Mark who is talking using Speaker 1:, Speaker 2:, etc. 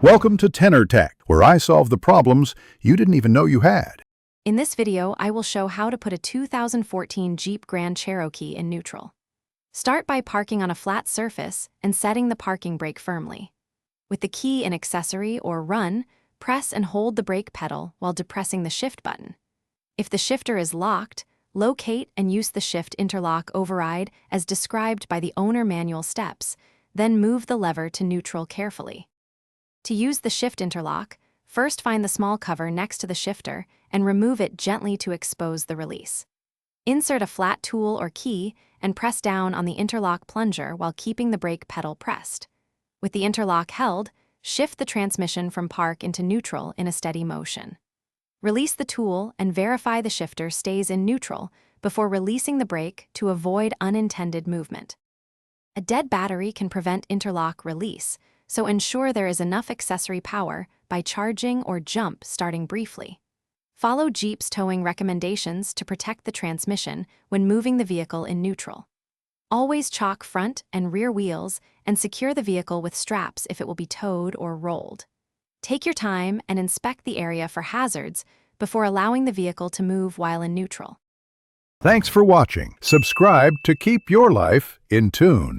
Speaker 1: Welcome to Tenor Tech, where I solve the problems you didn't even know you had.
Speaker 2: In this video, I will show how to put a 2014 Jeep Grand Cherokee in neutral. Start by parking on a flat surface and setting the parking brake firmly. With the key in accessory or run, press and hold the brake pedal while depressing the shift button. If the shifter is locked, locate and use the shift interlock override as described by the owner manual steps, then move the lever to neutral carefully. To use the shift interlock, first find the small cover next to the shifter and remove it gently to expose the release. Insert a flat tool or key and press down on the interlock plunger while keeping the brake pedal pressed. With the interlock held, shift the transmission from park into neutral in a steady motion. Release the tool and verify the shifter stays in neutral before releasing the brake to avoid unintended movement. A dead battery can prevent interlock release, so ensure there is enough accessory power by charging or jump starting briefly. Follow Jeep's towing recommendations to protect the transmission when moving the vehicle in neutral. Always chock front and rear wheels and secure the vehicle with straps if it will be towed or rolled. Take your time and inspect the area for hazards before allowing the vehicle to move while in neutral.
Speaker 1: Thanks for watching. Subscribe to keep your life in tune.